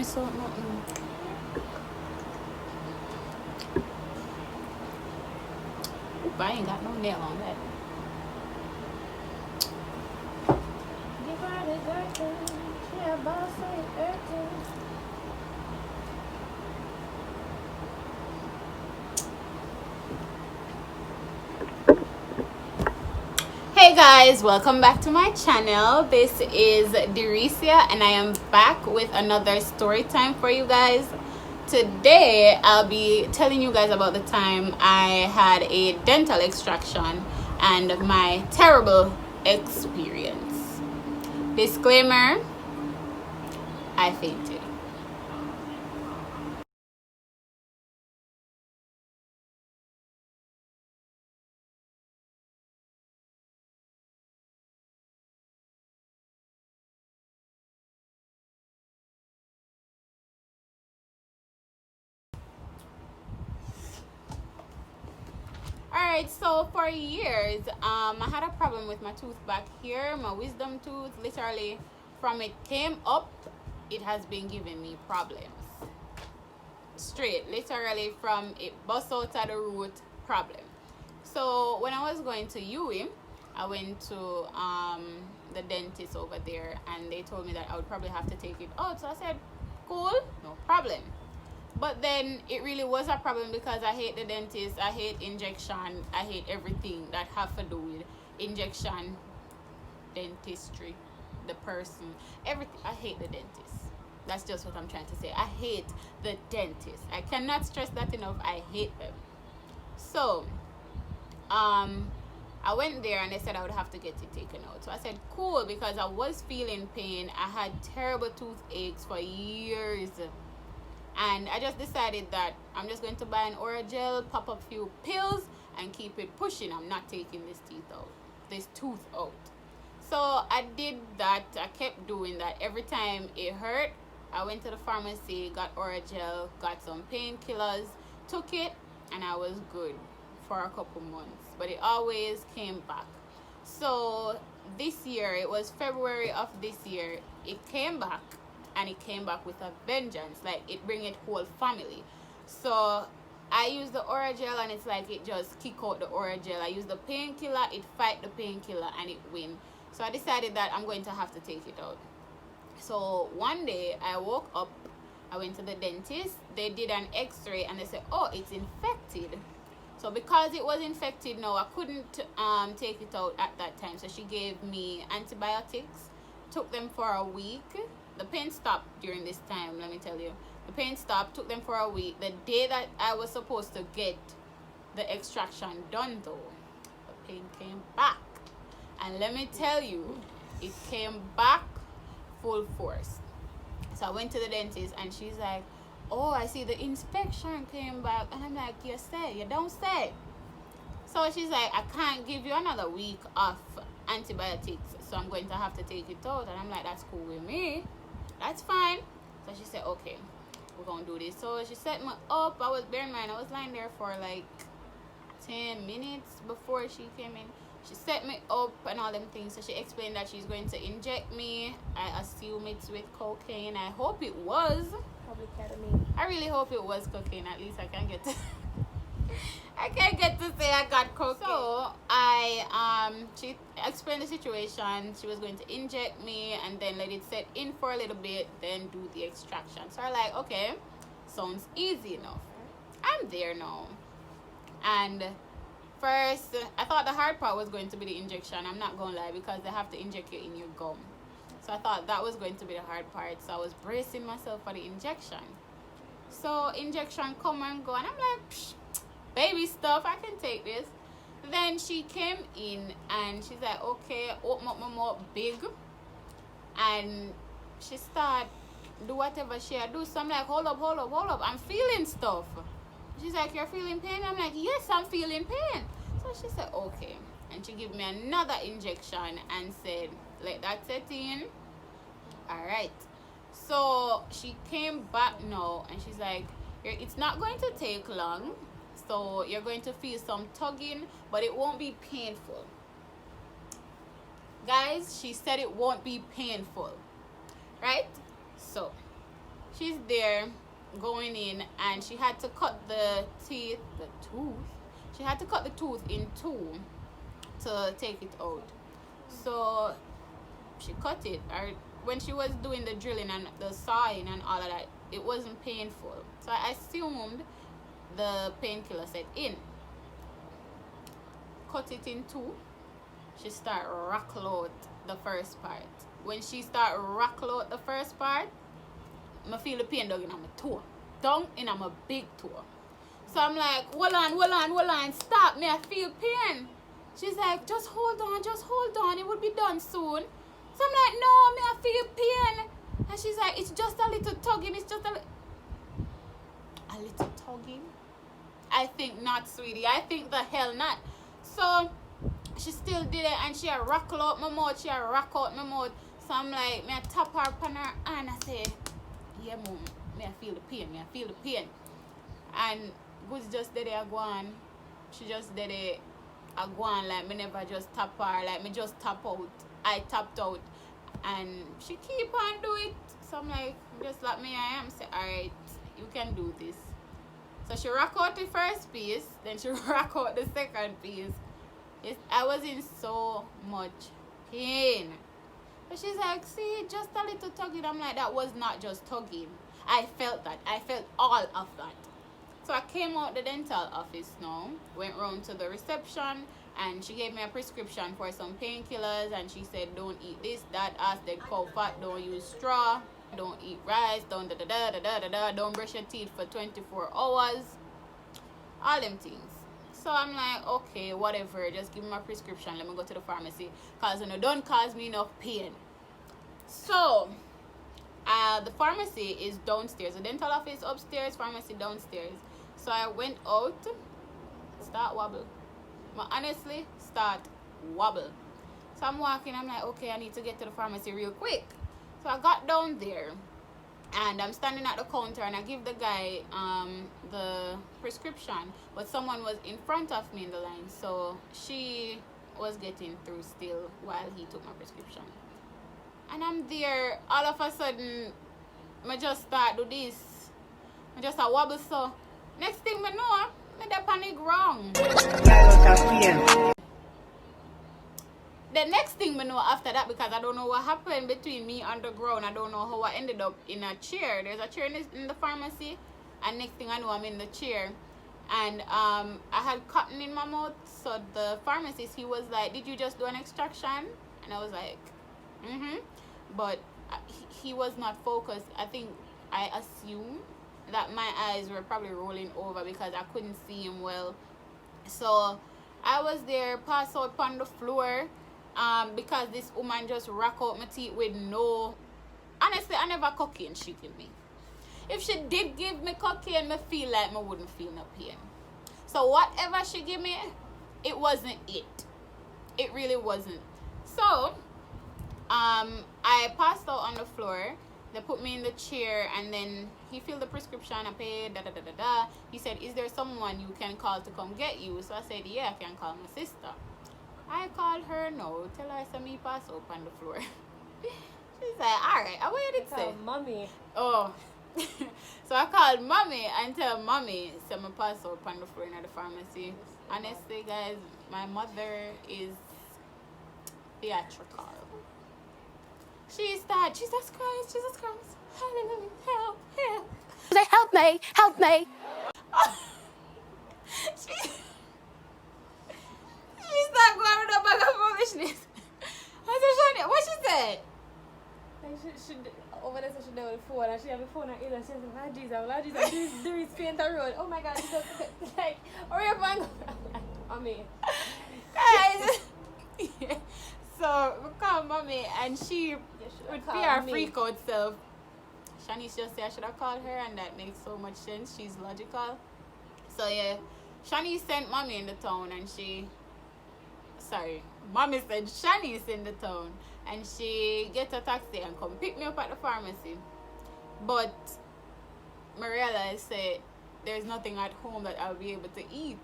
miss out nothing. Oop, I ain't got no nail on that. Hey guys, welcome back to my channel. This is Dericia and I am back with another story time for you guys. Today I'll be telling you guys about the time I had a dental extraction and my terrible experience. Disclaimer, I fainted. Alright, so for years, I had a problem with my tooth back here, my wisdom tooth. Literally, from it came up, it has been giving me problems. Straight, literally from it bust out of the root, problem. So when I was going to UE, I went to the dentist over there, and they told me that I would probably have to take it out. So I said, cool, no problem. But then it really was a problem because I hate the dentist, I hate injection, I hate everything that have to do with injection, dentistry, the person, everything. I hate the dentist. That's just what I'm trying to say. I hate the dentist. I cannot stress that enough. I hate them. So, I went there and they said I would have to get it taken out. So I said, cool, because I was feeling pain. I had terrible toothaches for years. And I just decided that I'm just going to buy an Orajel, pop a few pills, and keep it pushing. I'm not taking this tooth out. So I did that. I kept doing that. Every time it hurt, I went to the pharmacy, got Orajel, got some painkillers, took it, and I was good for a couple months. But it always came back. So this year, it was February of this year, it came back. And it came back with a vengeance. Like, it bring it whole family. So I use the Orajel and it's like it just kick out the Orajel. I use the painkiller, it fight the painkiller, and it win. So I decided that I'm going to have to take it out. So one day I woke up, I went to the dentist, they did an x-ray and they said, oh, it's infected. So because it was infected, no, I couldn't take it out at that time. So she gave me antibiotics, took them for a week. The pain stopped during this time, let me tell you. The pain stopped, took them for a week. The day that I was supposed to get the extraction done though, the pain came back. And let me tell you, it came back full force. So I went to the dentist and she's like, oh, I see the inspection came back. And I'm like, you say, you don't say. So she's like, I can't give you another week of antibiotics, so I'm going to have to take it out. And I'm like, that's cool with me, that's fine. So she said, okay, we're gonna do this. So she set me up. Bear in mind, I was lying there for like 10 minutes before she came in. She set me up and all them things. So she explained that she's going to inject me. I assume it's with cocaine. I hope it was. Probably ketamine. I really hope it was cocaine. At least I can get to I can't get to say I got cocaine. So she explained the situation. She was going to inject me and then let it set in for a little bit, then do the extraction. So I'm like, okay, sounds easy enough. I'm there now. And first, I thought the hard part was going to be the injection. I'm not gonna lie, because they have to inject you in your gum. So I thought that was going to be the hard part. So I was bracing myself for the injection. So injection come and go, and I'm like, psh, baby stuff, I can take this. Then she came in and she's like, okay, open up my mouth big, and she start do whatever she do. So I'm like, hold up, I'm feeling stuff. She's like, you're feeling pain? I'm like, yes, I'm feeling pain. So she said, okay, and she gave me another injection and said, let that set in. All right. So she came back now and she's like, it's not going to take long. So you're going to feel some tugging, but it won't be painful. Guys, she said it won't be painful. Right? So she's there going in, and she had to cut the tooth. She had to cut the tooth in two to take it out. So she cut it. Or when she was doing the drilling and the sawing and all of that, it wasn't painful. So I assumed the painkiller set in. Cut it in two. She start rackle out the first part. When she start rackle out the first part, I feel the pain down in my toe. Down in my big toe. So I'm like, hold on, stop me, I feel pain. She's like, just hold on, it will be done soon. So I'm like, no, me, I feel pain. And she's like, it's just a little tugging, it's just a little tugging? I think not, sweetie. I think the hell not. So she still did it, and she a rackle out my mouth, So I'm like, me I tap her upon her and I say, yeah, mom, me I feel the pain. And goods just did it a go on. She just did it a go on, like me never just tap her, like me just tap out. I tapped out, and she keep on do it. So I'm like, just like me I am, say, alright, you can do this. So she rock out the first piece, then she rock out the second piece. I was in so much pain. But she's like, see, just a little tugging. I'm like, that was not just tugging. I felt that. I felt all of that. So I came out the dental office now, went round to the reception, and she gave me a prescription for some painkillers, and she said, don't eat this, that, ask dead cow fat, don't use straw, don't eat rice, don't don't brush your teeth for 24 hours, all them things. So I'm like, okay, whatever, just give me my prescription, let me go to the pharmacy, because don't cause me enough pain. So the pharmacy is downstairs, the dental office upstairs, pharmacy downstairs. So I went out, start wobble. But honestly, start wobble. So I'm walking, I'm like, okay, I need to get to the pharmacy real quick. So I got down there, and I'm standing at the counter, and I give the guy the prescription, but someone was in front of me in the line, so she was getting through still while he took my prescription. And I'm there, all of a sudden, I just start do this. I just a wobble, so next thing I know, I'm the panic wrong. The next thing I know after that, because I don't know what happened between me on the ground, I don't know how I ended up in a chair. There's a chair in the pharmacy, and next thing I know, I'm in the chair. And I had cotton in my mouth, so the pharmacist, he was like, did you just do an extraction? And I was like, but he was not focused. I think I assumed that my eyes were probably rolling over because I couldn't see him well. So I was there, passed out on the floor, because this woman just rack out my teeth with no... Honestly, I never cocaine she give me. If she did give me cocaine, I feel like I wouldn't feel no pain. So whatever she give me, it wasn't it. It really wasn't. So I passed out on the floor. They put me in the chair, and then he filled the prescription. I paid, He said, is there someone you can call to come get you? So I said, yeah, I can call my sister. I called her, no, tell her I saw me pass out on the floor. She's like, alright, I waited to say. Mommy. Oh. So I called mommy and tell mommy, so I pass out on the floor in the pharmacy. Honestly, guys, my mother is theatrical. She started, Jesus Christ, hallelujah, help. Say, help me. She started going with a bag of foolishness. I said, Shani, what she said? Like she over there, she did with the phone, and she had the phone in, and she said, Lord Jesus, there is paint the road. Oh my God, like, hurry up and go. Mommy. Guys. Yeah. So we call mommy, and she would be our freak out self. Shanice just said I should have called her, and that makes so much sense. She's logical. So yeah, Shanice sent mommy in the town, and mommy said Shanice in the town, and she get a taxi and come pick me up at the pharmacy. But I realized that there's nothing at home that I'll be able to eat.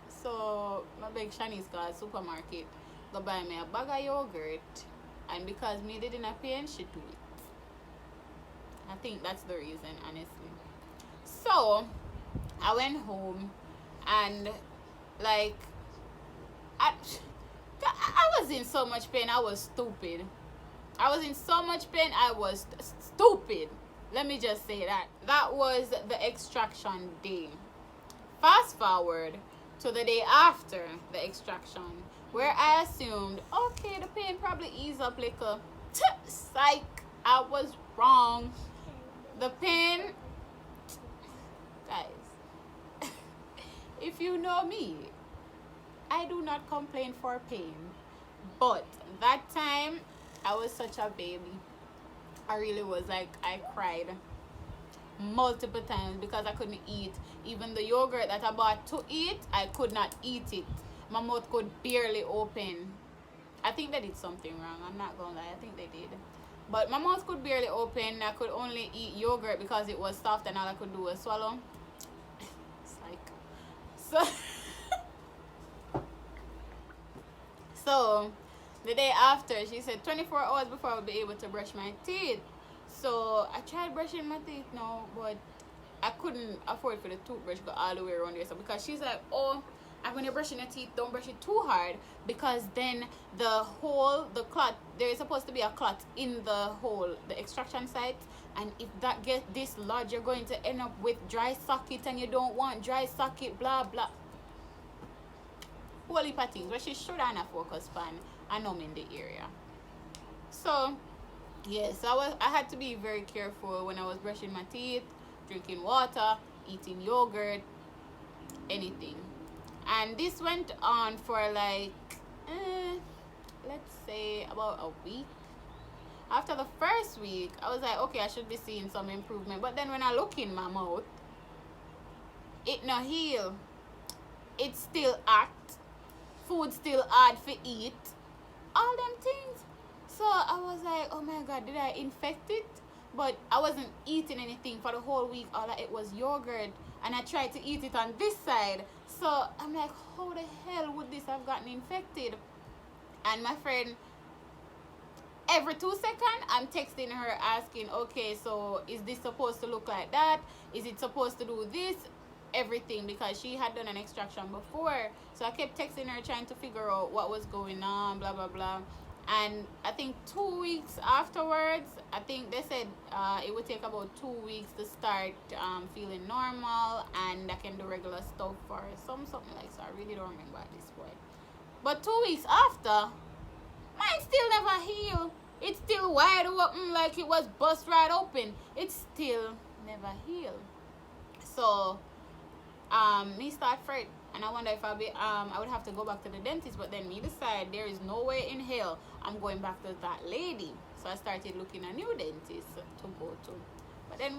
So I beg Shanice go to the supermarket, go buy me a bag of yogurt, and because me didn't have pain, she do it. I think that's the reason, honestly. So I went home and like I was in so much pain. I was stupid. I was in so much pain. I was stupid. Let me just say that. That was the extraction day. Fast forward to the day after the extraction, where I assumed, okay, the pain probably ease up little. Psych, I was wrong. The pain, guys, if you know me, I do not complain for pain. But that time, I was such a baby. I really was. Like, I cried multiple times because I couldn't eat. Even the yogurt that I bought to eat, I could not eat it. My mouth could barely open. I think they did something wrong. I'm not gonna lie. I think they did. But my mouth could barely open. I could only eat yogurt because it was soft and all I could do was swallow. It's like... So the day after, she said 24 hours before I would be able to brush my teeth. So I tried brushing my teeth now, but I couldn't afford for the toothbrush go all the way around there. So because she's like, oh, and when you're brushing your teeth, don't brush it too hard, because then the clot, there is supposed to be a clot in the the extraction site, and if that gets dislodged, you're going to end up with dry socket, and you don't want dry socket, blah blah. Whole heap of things where she should have focused on and I'm in the area. So yes, I had to be very careful when I was brushing my teeth, drinking water, eating yogurt, anything. And this went on for like let's say about a week. After the first week, I was like, okay, I should be seeing some improvement. But then when I look in my mouth, it no heal. It still act. Food still hard for eat. All them things. So I was like, oh my God, did I infect it? But I wasn't eating anything for the whole week. All I ate was yogurt. And I tried to eat it on this side. So I'm like, how the hell would this have gotten infected? And my friend, every 2 seconds, I'm texting her asking, okay, so is this supposed to look like that? Is it supposed to do this? Everything, because she had done an extraction before. So I kept texting her trying to figure out what was going on, blah blah blah. And I think 2 weeks afterwards, I think they said it would take about 2 weeks to start feeling normal, and I can do regular stuff for something like so. I really don't remember at this point. But 2 weeks after, mine still never healed. It's still wide open like it was bust right open. It still never healed. So me start fret, and I wonder if I would have to go back to the dentist. But then me decide there is no way in hell I'm going back to that lady. So I started looking a new dentist to go to. But then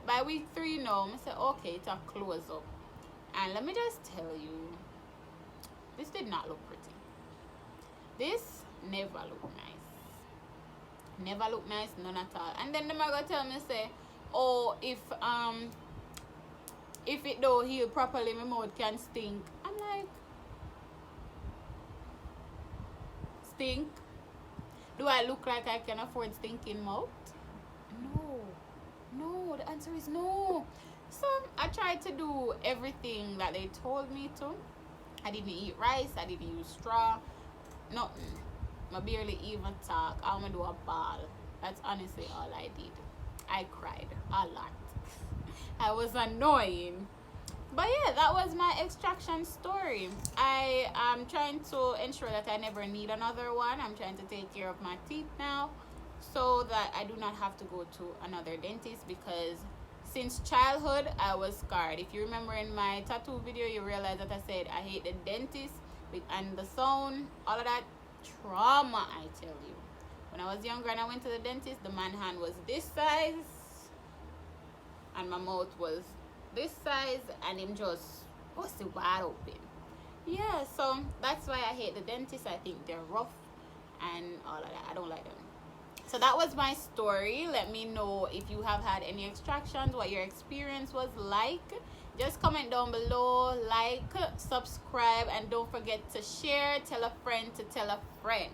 by week 3 now, I said, okay, it's a close up. And let me just tell you, this did not look pretty. This never looked nice. Never looked nice, none at all. And then the man gonna tell me, say, oh, if it don't heal properly, my mouth can stink. I'm like, stink? Do I look like I can afford stinking mouth? No, the answer is no. So I tried to do everything that they told me to. I didn't eat rice, I didn't use straw, nothing. I barely even talk. I'm gonna do a ball. That's honestly all I did. I cried a lot. I was annoying. But yeah, that was my extraction story. I am trying to ensure that I never need another one. I'm trying to take care of my teeth now so that I do not have to go to another dentist, because since childhood I was scarred. If you remember in my tattoo video, you realize that I said I hate the dentist and the sound, all of that trauma, I tell you. When I was younger and I went to the dentist, the man hand was this size and my mouth was this size, and him just was wide open. Yeah, so that's why I hate the dentist. I think they're rough and all of that. I don't like them. So that was my story. Let me know if you have had any extractions, what your experience was like. Just comment down below, like, subscribe, and don't forget to share. Tell a friend to tell a friend.